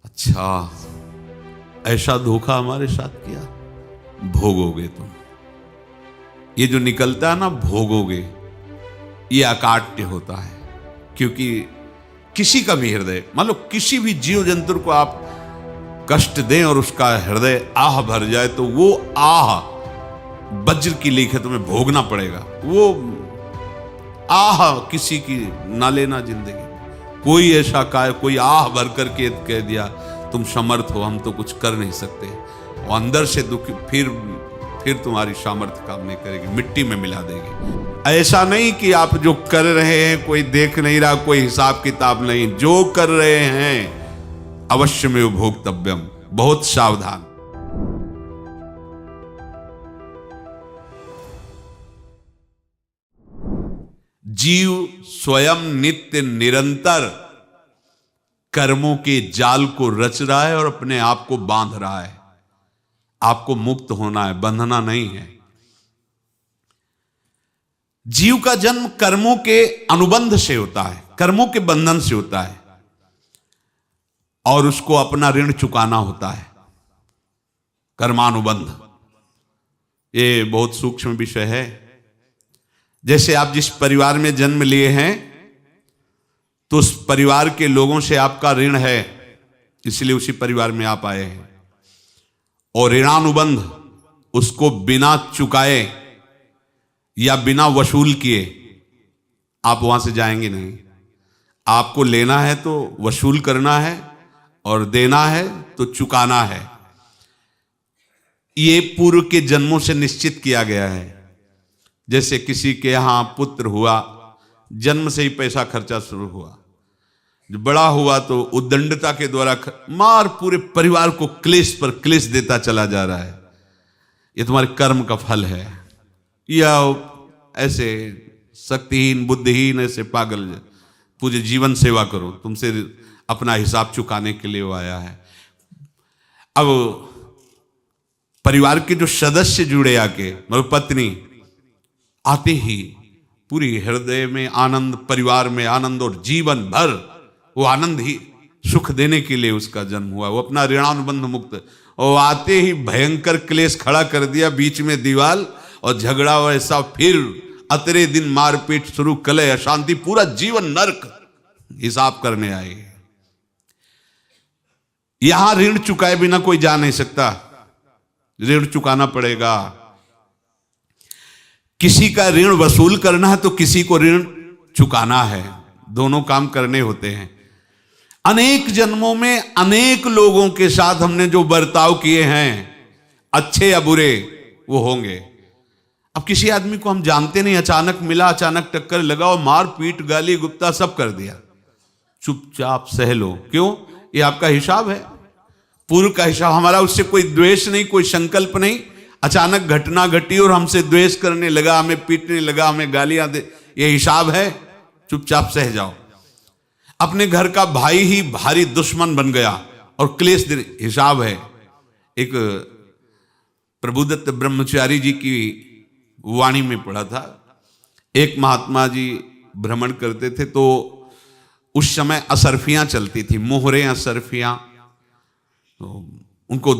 अच्छा, ऐसा धोखा हमारे साथ किया, भोगोगे तुम। ये जो निकलता है ना, भोगोगे, ये अकाट्य होता है। क्योंकि किसी का भी हृदय, मान लो किसी भी जीव जंतु को आप कष्ट दें और उसका हृदय आह भर जाए, तो वो आह वज्र की लीक है, तुम्हें भोगना पड़ेगा। वो आह किसी की ना लेना जिंदगी। कोई ऐसा कोई आह भर करके कह दिया तुम समर्थ हो, हम तो कुछ कर नहीं सकते, और अंदर से दुखी, फिर तुम्हारी सामर्थ्य काम नहीं करेगी, मिट्टी में मिला देगी। ऐसा नहीं कि आप जो कर रहे हैं कोई देख नहीं रहा, कोई हिसाब किताब नहीं, जो कर रहे हैं अवश्य में भोक्तव्यम, बहुत सावधान। जीव स्वयं नित्य निरंतर कर्मों के जाल को रच रहा है और अपने आप को बांध रहा है। आपको मुक्त होना है, बंधना नहीं है। जीव का जन्म कर्मों के अनुबंध से होता है, कर्मों के बंधन से होता है, और उसको अपना ऋण चुकाना होता है। कर्मानुबंध ये बहुत सूक्ष्म विषय है। जैसे आप जिस परिवार में जन्म लिए हैं, तो उस परिवार के लोगों से आपका ऋण है, इसलिए उसी परिवार में आप आए हैं। और ऋणानुबंध, उसको बिना चुकाए या बिना वसूल किए आप वहां से जाएंगे नहीं। आपको लेना है तो वसूल करना है, और देना है तो चुकाना है। ये पूर्व के जन्मों से निश्चित किया गया है। जैसे किसी के यहां पुत्र हुआ, जन्म से ही पैसा खर्चा शुरू हुआ, जो बड़ा हुआ तो उद्दंडता के द्वारा मार पूरे परिवार को क्लेश पर क्लेश देता चला जा रहा है। ये तुम्हारे कर्म का फल है। या ऐसे शक्तिहीन बुद्धिहीन ऐसे पागल पूरे जीवन सेवा करो, तुमसे अपना हिसाब चुकाने के लिए वो आया है। अब परिवार के जो सदस्य जुड़े आके, मतलब पत्नी आते ही पूरी हृदय में आनंद, परिवार में आनंद, और जीवन भर वो आनंद ही सुख देने के लिए उसका जन्म हुआ। वो अपना ऋणानुबंध मुक्त, और आते ही भयंकर क्लेश खड़ा कर दिया, बीच में दीवाल और झगड़ा वैसा, फिर अतरे दिन मारपीट शुरू, कलह अशांति, पूरा जीवन नरक हिसाब करने आए। यहां ऋण चुकाए बिना कोई जा नहीं सकता, ऋण चुकाना पड़ेगा। किसी का ऋण वसूल करना है तो किसी को ऋण चुकाना है, दोनों काम करने होते हैं। अनेक जन्मों में अनेक लोगों के साथ हमने जो बर्ताव किए हैं, अच्छे या बुरे, वो होंगे। अब किसी आदमी को हम जानते नहीं, अचानक मिला, अचानक टक्कर लगा और मार पीट गाली गुप्ता सब कर दिया, चुपचाप सह लो। क्यों? ये आपका हिसाब है, पूर्व का हिसाब। हमारा उससे कोई द्वेष नहीं, कोई संकल्प नहीं। अचानक घटना घटी और हमसे द्वेष करने लगा, हमें पीटने लगा, हमें गालियां दे, ये हिसाब है, चुपचाप सह जाओ। अपने घर का भाई ही भारी दुश्मन बन गया और क्लेश दे, हिसाब है। एक प्रभुदत्त ब्रह्मचारी जी की वाणी में पढ़ा था, एक महात्मा जी भ्रमण करते थे, तो उस समय असरफियां चलती थी, मोहरे असरफियां, तो उनको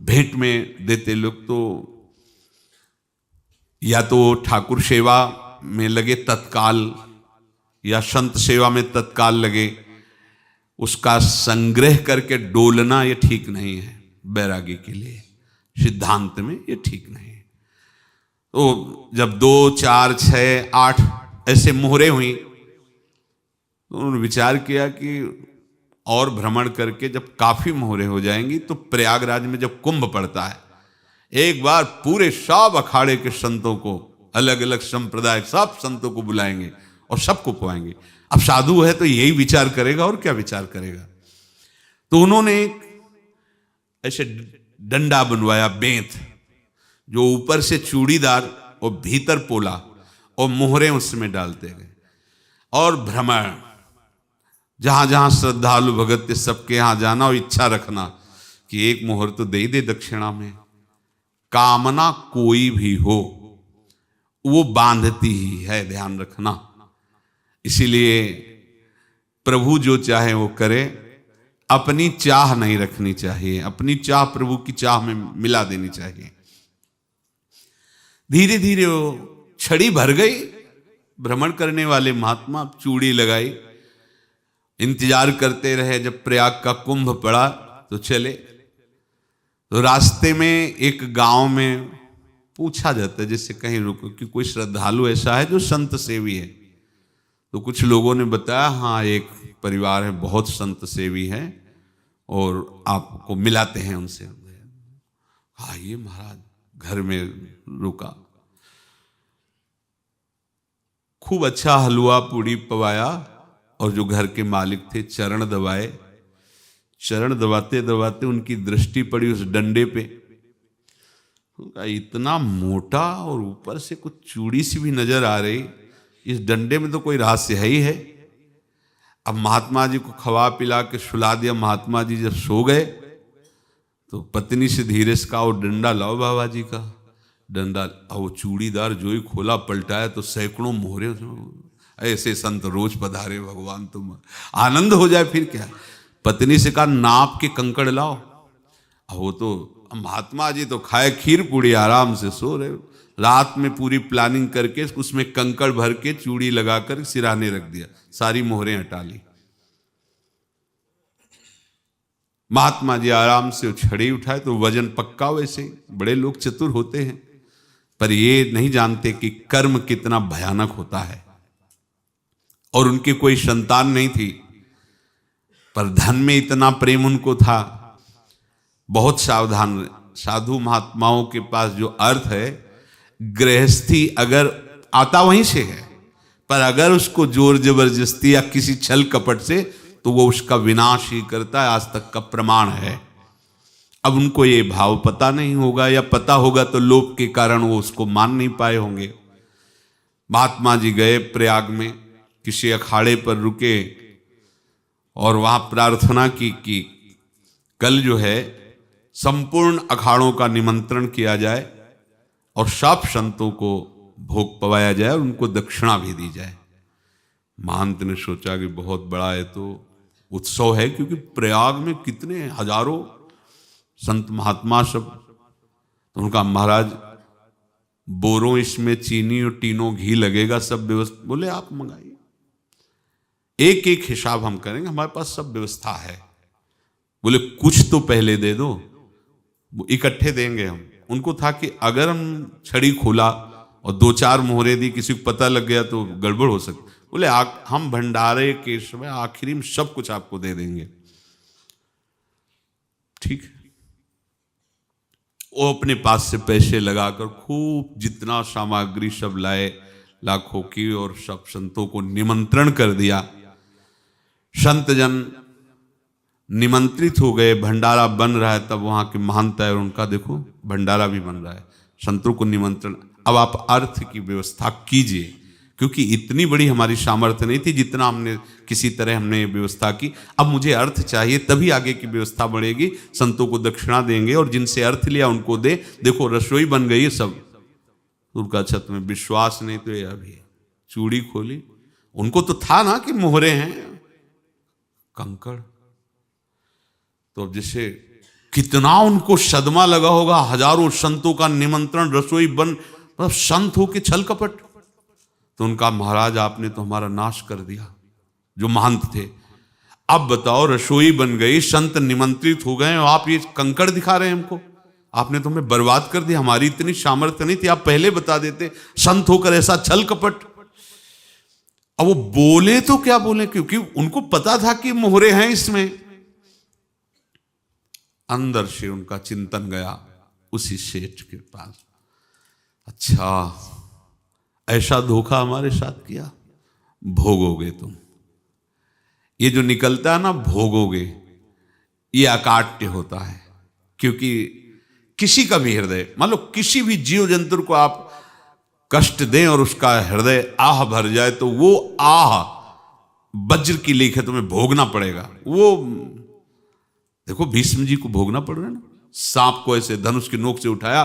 भेंट में देते लोग। तो या तो ठाकुर सेवा में लगे तत्काल, या संत सेवा में तत्काल लगे, उसका संग्रह करके डोलना ये ठीक नहीं है बैरागी के लिए, सिद्धांत में ये ठीक नहीं है। तो जब 2, 4, 6, 8 ऐसे मोहरे हुई, तो उन्होंने विचार किया कि और भ्रमण करके जब काफी मोहरे हो जाएंगी तो प्रयागराज में जब कुंभ पड़ता है, एक बार पूरे सब अखाड़े के संतों को, अलग अलग संप्रदाय सब संतों को बुलाएंगे और सबको पवाएंगे। अब साधु है तो यही विचार करेगा, और क्या विचार करेगा। तो उन्होंने ऐसे डंडा बनवाया, बेंत, जो ऊपर से चूड़ीदार और भीतर पोला, और मोहरे उसमें डालते गए। और भ्रमण, जहां जहां श्रद्धालु भगत थे सबके यहां जाना, और इच्छा रखना कि एक मोहर तो दे दे दक्षिणा में। कामना कोई भी हो वो बांधती ही है, ध्यान रखना। इसीलिए प्रभु जो चाहे वो करे, अपनी चाह नहीं रखनी चाहिए, अपनी चाह प्रभु की चाह में मिला देनी चाहिए। धीरे धीरे वो छड़ी भर गई। भ्रमण करने वाले महात्मा चूड़ी लगाई, इंतजार करते रहे। जब प्रयाग का कुंभ पड़ा तो चले। तो रास्ते में एक गांव में पूछा जाता है, जैसे कहीं रुको कि कोई श्रद्धालु ऐसा है जो संत सेवी है। तो कुछ लोगों ने बताया, हाँ एक परिवार है बहुत संत सेवी है और आपको मिलाते हैं उनसे। आइए महाराज, घर में रुका। खूब अच्छा हलवा पूड़ी पवाया और जो घर के मालिक थे चरण दबाए। चरण दबाते दबाते उनकी दृष्टि पड़ी उस डंडे पे। इतना मोटा और ऊपर से कुछ चूड़ी सी भी नजर आ रही, इस डंडे में तो कोई रहस्य है ही है। अब महात्मा जी को खवा पिला के सुला दिया। महात्मा जी जब सो गए तो पत्नी से धीरे से कहा, वो डंडा लाओ बाबा जी का। डंडा, वो चूड़ीदार जो ही खोला पलटाया तो सैकड़ों मोहरे। ऐसे संत रोज पधारे भगवान, तुम आनंद हो जाए फिर क्या। पत्नी से कहा, नाप के कंकड़ लाओ। वो तो महात्मा जी तो खाए खीर पूड़ी, आराम से सो रहे। रात में पूरी प्लानिंग करके उसमें कंकड़ भर के चूड़ी लगाकर सिराने रख दिया, सारी मोहरें हटा ली। महात्मा जी आराम से छड़ी उठाए तो वजन पक्का। वैसे बड़े लोग चतुर होते हैं, पर ये नहीं जानते कि कर्म कितना भयानक होता है। और उनकी कोई संतान नहीं थी, पर धन में इतना प्रेम उनको था। बहुत सावधान। साधु महात्माओं के पास जो अर्थ है, गृहस्थी अगर आता वहीं से है, पर अगर उसको जोर जबरदस्ती या किसी छल कपट से, तो वो उसका विनाश ही करता है। आज तक का प्रमाण है। अब उनको ये भाव पता नहीं होगा, या पता होगा तो लोभ के कारण वो उसको मान नहीं पाए होंगे। महात्मा जी गए प्रयाग में, किसी अखाड़े पर रुके और वहां प्रार्थना की कि कल जो है संपूर्ण अखाड़ों का निमंत्रण किया जाए और सब संतों को भोग पवाया जाए और उनको दक्षिणा भी दी जाए। महंत ने सोचा कि बहुत बड़ा है तो उत्सव है, क्योंकि प्रयाग में कितने हजारों संत महात्मा सब। तो उनका महाराज बोरों इसमें चीनी और टीनों घी लगेगा, सब व्यवस्था। बोले आप मंगाइए, एक एक हिसाब हम करेंगे, हमारे पास सब व्यवस्था है। बोले कुछ तो पहले दे दो, वो इकट्ठे देंगे हम। उनको था कि अगर हम छड़ी खोला और दो चार मोहरे दी, किसी को पता लग गया तो गड़बड़ हो सकती। बोले हम भंडारे के समय आखिरी में सब कुछ आपको दे देंगे। ठीक है। वो अपने पास से पैसे लगाकर खूब जितना सामग्री सब लाए, लाखों की, और सब संतों को निमंत्रण कर दिया। संत जन निमंत्रित हो गए, भंडारा बन रहा है। तब वहां के महंत है और उनका देखो भंडारा भी बन रहा है, संतों को निमंत्रण। अब आप अर्थ की व्यवस्था कीजिए, क्योंकि इतनी बड़ी हमारी सामर्थ्य नहीं थी जितना हमने किसी तरह हमने व्यवस्था की। अब मुझे अर्थ चाहिए, तभी आगे की व्यवस्था बढ़ेगी। संतों को दक्षिणा देंगे और जिनसे अर्थ लिया उनको दे। देखो रसोई बन गई है सब। उनका छत में विश्वास नहीं तो ये अभी चूड़ी खोली। उनको तो था ना कि मोहरे हैं, कंकड़। तो जैसे कितना उनको सदमा लगा होगा। हजारों संतों का निमंत्रण, रसोई बन, मतलब संत हो के छल कपट। तो उनका महाराज आपने तो हमारा नाश कर दिया, जो महंत थे। अब बताओ रसोई बन गई, संत निमंत्रित हो गए और आप ये कंकड़ दिखा रहे हैं हमको। आपने तो हमें बर्बाद कर दिया। हमारी इतनी सामर्थ्य नहीं थी, आप पहले बता देते। संत होकर ऐसा छल कपट। अब वो बोले तो क्या बोले, क्योंकि उनको पता था कि मोहरे हैं इसमें। अंदर से उनका चिंतन गया उसी सेठ के पास, अच्छा ऐसा धोखा हमारे साथ किया, भोगोगे तुम। ये जो निकलता है ना भोगोगे, ये अकाट्य होता है। क्योंकि किसी का भी हृदय, मान लो किसी भी जीव जंतु को आप कष्ट दें और उसका हृदय आह भर जाए, तो वो आह वज्र की लेख है, तुम्हें भोगना पड़ेगा। वो देखो भीष्म जी को भोगना पड़ रहा है ना। सांप को ऐसे धनुष की नोक से उठाया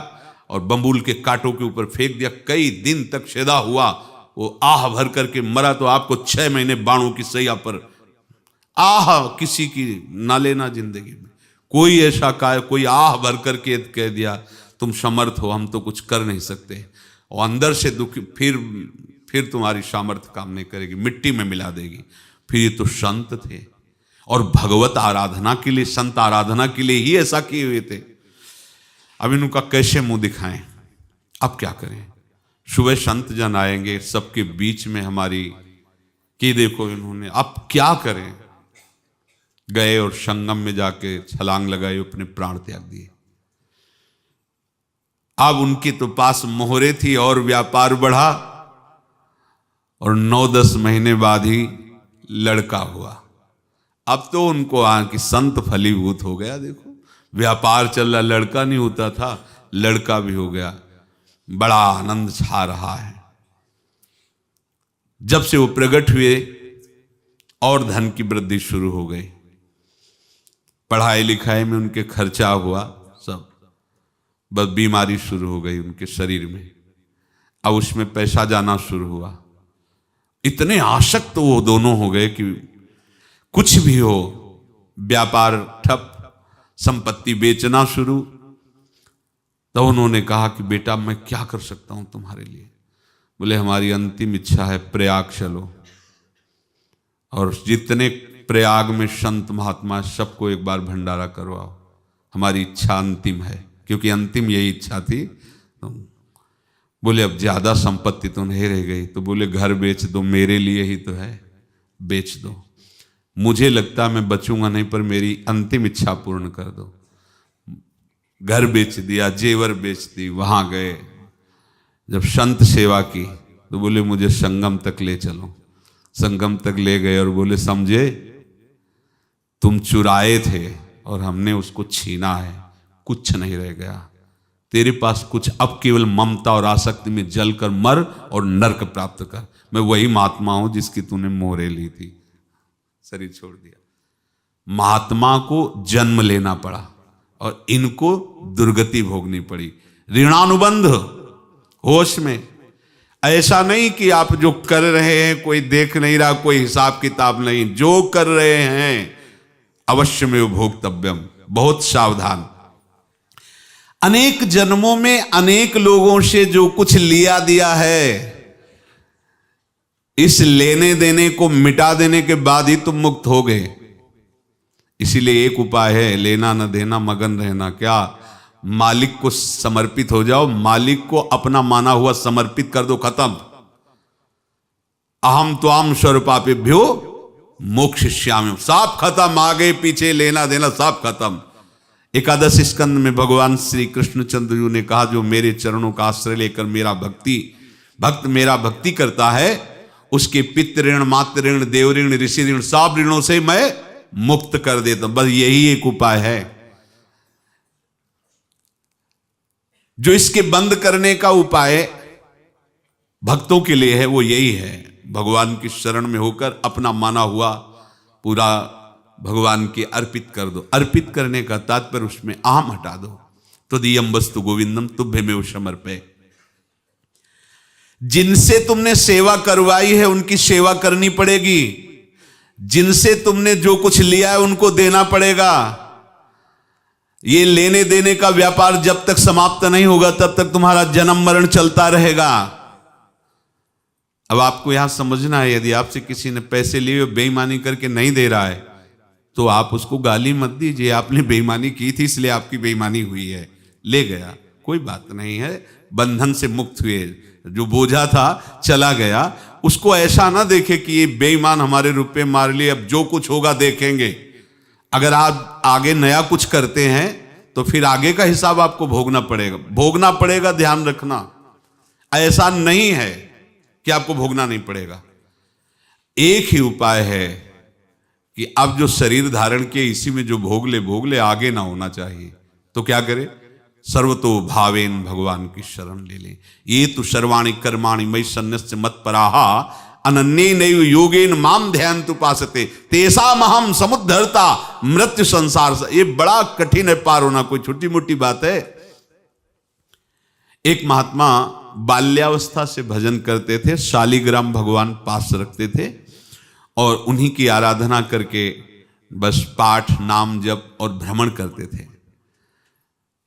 और बंबूल के कांटों के ऊपर फेंक दिया, कई दिन तक शेदा हुआ, वो आह भर करके मरा। तो आपको 6 महीने बाणों की सैया पर आह किसी की ना लेना जिंदगी में। कोई ऐसा कोई आह भर करके कह दिया तुम समर्थ हो, हम तो कुछ कर नहीं सकते, और अंदर से दुखी, फिर तुम्हारी सामर्थ्य काम नहीं करेगी, मिट्टी में मिला देगी। फिर ये तो संत थे और भगवत आराधना के लिए, संत आराधना के लिए ही ऐसा किए हुए थे। अब इनका कैसे मुंह दिखाएं, अब क्या करें। सुबह संत जन आएंगे, सबके बीच में हमारी कि देखो इन्होंने, अब क्या करें। गए और संगम में जाके छलांग लगाई, अपने प्राण त्याग दिए। अब उनके तो पास मोहरे थी और व्यापार बढ़ा, और 9-10 महीने बाद ही लड़का हुआ। अब तो उनको कि संत फलीभूत हो गया। देखो व्यापार चल रहा, लड़का नहीं होता था, लड़का भी हो गया। बड़ा आनंद छा रहा है। जब से वो प्रकट हुए और धन की वृद्धि शुरू हो गई, पढ़ाई लिखाई में उनके खर्चा हुआ सब, बस बीमारी शुरू हो गई उनके शरीर में। अब उसमें पैसा जाना शुरू हुआ। इतने आसक्त तो वो दोनों हो गए कि कुछ भी हो, व्यापार ठप, संपत्ति बेचना शुरू। तो उन्होंने कहा कि बेटा मैं क्या कर सकता हूं तुम्हारे लिए। बोले हमारी अंतिम इच्छा है प्रयाग चलो, और जितने प्रयाग में संत महात्मा सबको एक बार भंडारा करवाओ, हमारी इच्छा अंतिम है। क्योंकि अंतिम यही इच्छा थी। तो बोले अब ज्यादा संपत्ति तो नहीं रह गई। तो बोले घर बेच दो, मेरे लिए ही तो है, बेच दो। मुझे लगता मैं बचूंगा नहीं, पर मेरी अंतिम इच्छा पूर्ण कर दो। घर बेच दिया, जेवर बेच दी। वहां गए, जब संत सेवा की तो बोले मुझे संगम तक ले चलो। संगम तक ले गए और बोले समझे तुम चुराए थे और हमने उसको छीना है, कुछ नहीं रह गया तेरे पास कुछ, अब केवल ममता और आसक्ति में जलकर मर और नरक प्राप्त कर। मैं वही महात्मा हूं जिसकी तूने मोहरे ली थी, शरीर छोड़ दिया। महात्मा को जन्म लेना पड़ा और इनको दुर्गति भोगनी पड़ी। ऋणानुबंध होश में, ऐसा नहीं कि आप जो कर रहे हैं कोई देख नहीं रहा, कोई हिसाब किताब नहीं, जो कर रहे हैं अवश्य में भोक्तव्यम। बहुत सावधान। अनेक जन्मों में अनेक लोगों से जो कुछ लिया दिया है, इस लेने देने को मिटा देने के बाद ही तुम मुक्त हो गए। इसीलिए एक उपाय है, लेना न देना मगन रहना। क्या? मालिक को समर्पित हो जाओ, मालिक को अपना माना हुआ समर्पित कर दो, खत्म। अहम त्वाम स्वरूपापेभ्यो मोक्षयिष्यामि, सब खत्म। आगे पीछे लेना देना सब खत्म। एकादश स्कंद में भगवान श्री कृष्णचंद्र जी ने कहा जो मेरे चरणों का आश्रय लेकर भक्त मेरा भक्ति करता है, उसके पितृ ऋण, मातृ ऋण, देव ऋण, ऋषि ऋण, सब ऋणों से मैं मुक्त कर देता हूं। बस यही एक उपाय है जो इसके बंद करने का उपाय भक्तों के लिए है। वो यही है, भगवान की शरण में होकर अपना माना हुआ पूरा भगवान के अर्पित कर दो। अर्पित करने का तात्पर्य उसमें अहम हटा दो। तो दियम वस्तु गोविंदम तुभ्यमेव समर्पये। जिनसे तुमने सेवा करवाई है उनकी सेवा करनी पड़ेगी। जिनसे तुमने जो कुछ लिया है उनको देना पड़ेगा। ये लेने देने का व्यापार जब तक समाप्त नहीं होगा तब तक तुम्हारा जन्म मरण चलता रहेगा। अब आपको यहां समझना है, यदि आपसे किसी ने पैसे लिए बेईमानी करके नहीं दे रहा है तो आप उसको गाली मत दीजिए। आपने बेईमानी की थी इसलिए आपकी बेईमानी हुई है, ले गया, कोई बात नहीं है, बंधन से मुक्त हुए, जो बोझा था चला गया। उसको ऐसा ना देखे कि ये बेईमान हमारे रुपए मार लिए, अब जो कुछ होगा देखेंगे। अगर आप आगे नया कुछ करते हैं तो फिर आगे का हिसाब आपको भोगना पड़ेगा, ध्यान रखना। ऐसा नहीं है कि आपको भोगना नहीं पड़ेगा। एक ही उपाय है कि अब जो शरीर धारण किए इसी में जो भोग ले, आगे ना होना चाहिए। तो क्या करे? सर्वतो भावेन भगवान की शरण ले ले। ये तो सर्वाणि कर्माणि मयि सन्न्यस्य मत्पराः अनन्येनैव योगेन माम ध्यायन्तु उपासते तेषामहं समुद्धर्ता मृत्यु संसार से। ये बड़ा कठिन है पार होना, कोई छोटी मोटी बात है। एक महात्मा बाल्यावस्था से भजन करते थे, शालिग्राम भगवान पास रखते थे और उन्हीं की आराधना करके बस पाठ नाम जप और भ्रमण करते थे।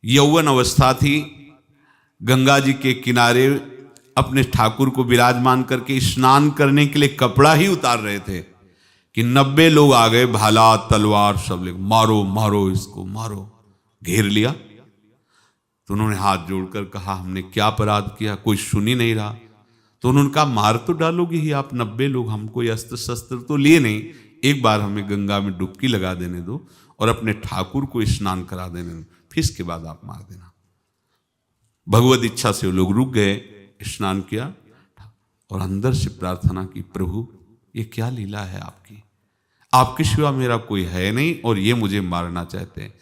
यौवन अवस्था थी, गंगा जी के किनारे अपने ठाकुर को विराजमान करके स्नान करने के लिए कपड़ा ही उतार रहे थे कि 90 लोग आ गए, भाला तलवार सब ले, मारो मारो इसको मारो, घेर लिया। तो उन्होंने हाथ जोड़कर कहा हमने क्या अपराध किया, कोई सुन ही नहीं रहा। तो उन्होंने कहा मार तो डालोगे ही आप 90 लोग, हम कोई अस्त्र शस्त्र तो लिए नहीं, एक बार हमें गंगा में डुबकी लगा देने दो और अपने ठाकुर को स्नान करा देने दो, फिर इसके बाद आप मार देना। भगवत इच्छा से वो लोग रुक गए, स्नान किया और अंदर से प्रार्थना की, प्रभु ये क्या लीला है आपकी, आपके सिवा मेरा कोई है नहीं और ये मुझे मारना चाहते हैं।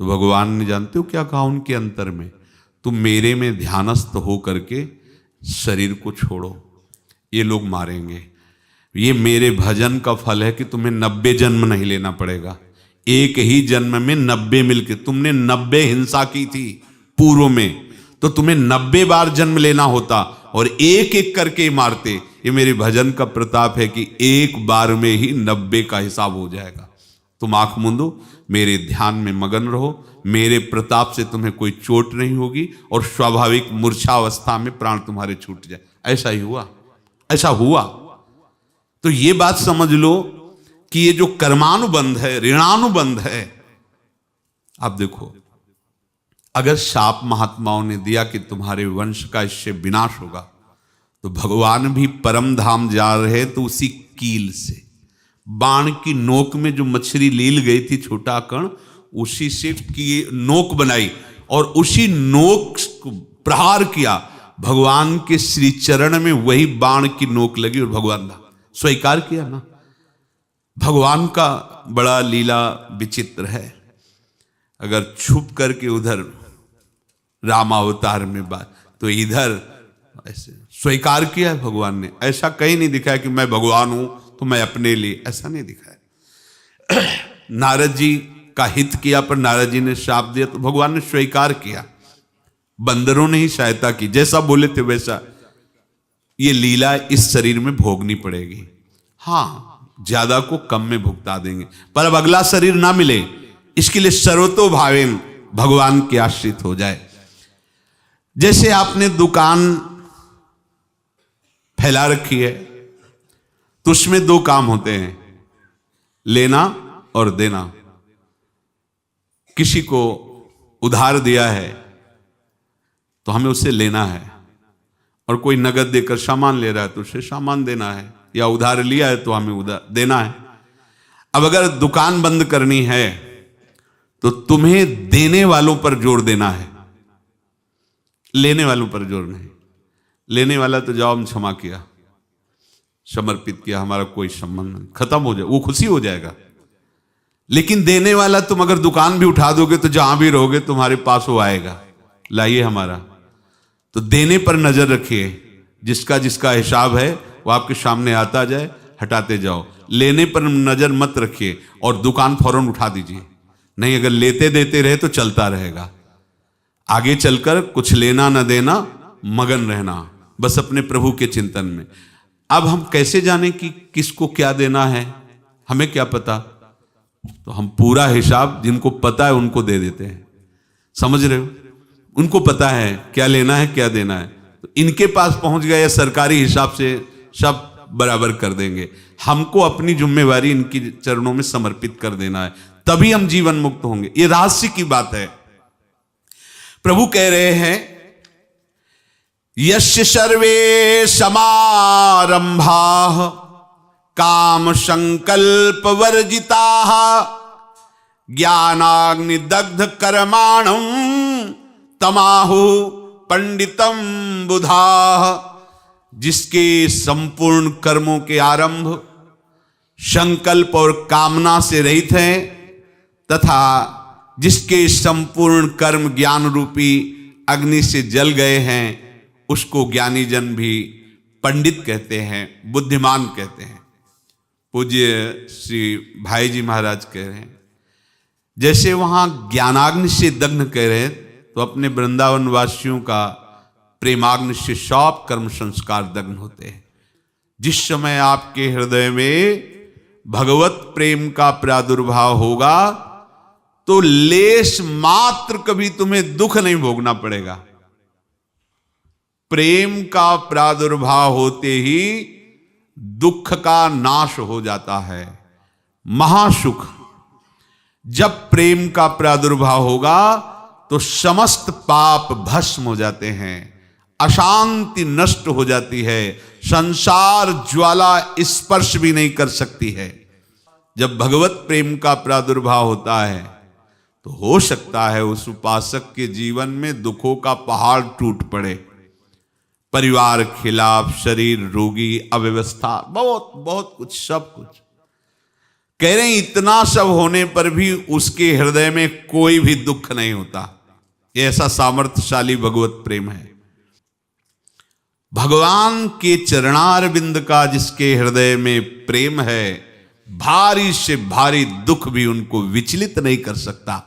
तो भगवान ने जानते हो क्या कहा उनके अंतर में, तुम मेरे में ध्यानस्थ हो करके शरीर को छोड़ो, ये लोग मारेंगे, ये मेरे भजन का फल है कि तुम्हें 90 जन्म नहीं लेना पड़ेगा, एक ही जन्म में 90 मिलके, तुमने 90 हिंसा की थी पूर्व में, तो तुम्हें 90 बार जन्म लेना होता और एक एक करके मारते। ये मेरे भजन का प्रताप है कि एक बार में ही 90 का हिसाब हो जाएगा। तुम आंख मूंदो, मेरे ध्यान में मगन रहो, मेरे प्रताप से तुम्हें कोई चोट नहीं होगी और स्वाभाविक मूर्छावस्था में प्राण तुम्हारे छूट जाए। ऐसा ही हुआ, ऐसा हुआ। तो ये बात समझ लो कि ये जो कर्मानुबंध है, ऋणानुबंध है। अब देखो, अगर शाप महात्माओं ने दिया कि तुम्हारे वंश का इससे विनाश होगा, तो भगवान भी परम धाम जा रहे तो उसी कील से, बाण की नोक में जो मछली लील गई थी छोटा कण, उसी से की नोक बनाई और उसी नोक को प्रहार किया, भगवान के श्री चरण में वही बाण की नोक लगी और भगवान ने स्वीकार किया ना। भगवान का बड़ा लीला विचित्र है। अगर छुप करके उधर रामावतार में बात, तो इधर ऐसे स्वीकार किया है भगवान ने। ऐसा कहीं नहीं दिखाया कि मैं भगवान हूं तो मैं अपने लिए, ऐसा नहीं दिखाया। नारद जी का हित किया पर नारद जी ने शाप दिया तो भगवान ने स्वीकार किया। बंदरों ने ही सहायता की, जैसा बोले थे वैसा। ये लीला इस शरीर में भोगनी पड़ेगी। हाँ, ज्यादा को कम में भुगता देंगे, पर अब अगला शरीर ना मिले, इसके लिए सर्वतो भावेन भगवान के आश्रित हो जाए। जैसे आपने दुकान फैला रखी है तो उसमें दो काम होते हैं, लेना और देना। किसी को उधार दिया है तो हमें उससे लेना है, और कोई नगद देकर सामान ले रहा है तो उसे सामान देना है, या उधार लिया है तो हमें उधार देना है। अब अगर दुकान बंद करनी है तो तुम्हें देने वालों पर जोर देना है, लेने वालों पर जोर नहीं। लेने वाला तो जाओ हम क्षमा किया, समर्पित किया, हमारा कोई संबंध नहीं, खत्म हो जाए, वो खुशी हो जाएगा। लेकिन देने वाला तुम अगर दुकान भी उठा दोगे तो जहां भी रहोगे तुम्हारे पास वो आएगा, लाइए हमारा। तो देने पर नजर रखिए, जिसका जिसका हिसाब है वो आपके सामने आता जाए, हटाते जाओ। लेने पर नजर मत रखिए और दुकान फौरन उठा दीजिए, नहीं अगर लेते देते रहे तो चलता रहेगा। आगे चलकर कुछ लेना न देना, मगन रहना बस अपने प्रभु के चिंतन में। अब हम कैसे जाने कि किसको क्या देना है, हमें क्या पता? तो हम पूरा हिसाब जिनको पता है उनको दे देते हैं, समझ रहे हो? उनको पता है क्या लेना है क्या देना है, तो इनके पास पहुंच गए, सरकारी हिसाब से सब बराबर कर देंगे। हमको अपनी जिम्मेवारी इनकी चरणों में समर्पित कर देना है, तभी हम जीवन मुक्त होंगे। ये रहस्य की बात है। प्रभु कह रहे हैं, यस्य सर्वे समारंभाः काम संकल्प वर्जिताः ज्ञानाग्नि दग्ध कर्माणं तमाहु पंडितम बुधाः। जिसके संपूर्ण कर्मों के आरंभ संकल्प और कामना से रहित हैं, तथा जिसके संपूर्ण कर्म ज्ञान रूपी अग्नि से जल गए हैं, उसको ज्ञानी जन भी पंडित कहते हैं, बुद्धिमान कहते हैं। पूज्य श्री भाई जी महाराज कह रहे हैं, जैसे वहां ज्ञानाग्नि से दग्न कह रहे हैं, तो अपने वृंदावन वासियों का प्रेमाग्नि से सब कर्म संस्कार दग्न होते हैं। जिस समय आपके हृदय में भगवत प्रेम का प्रादुर्भाव होगा तो लेश मात्र कभी तुम्हें दुख नहीं भोगना पड़ेगा। प्रेम का प्रादुर्भाव होते ही दुख का नाश हो जाता है, महासुख। जब प्रेम का प्रादुर्भाव होगा तो समस्त पाप भस्म हो जाते हैं, अशांति नष्ट हो जाती है, संसार ज्वाला स्पर्श भी नहीं कर सकती है। जब भगवत प्रेम का प्रादुर्भाव होता है तो हो सकता है उस उपासक के जीवन में दुखों का पहाड़ टूट पड़े, परिवार खिलाफ, शरीर रोगी, अव्यवस्था, बहुत बहुत कुछ, सब कुछ। कह रहे हैं इतना सब होने पर भी उसके हृदय में कोई भी दुख नहीं होता। ये ऐसा सामर्थ्यशाली भगवत प्रेम है। भगवान के चरणारविंद का जिसके हृदय में प्रेम है, भारी से भारी दुख भी उनको विचलित नहीं कर सकता।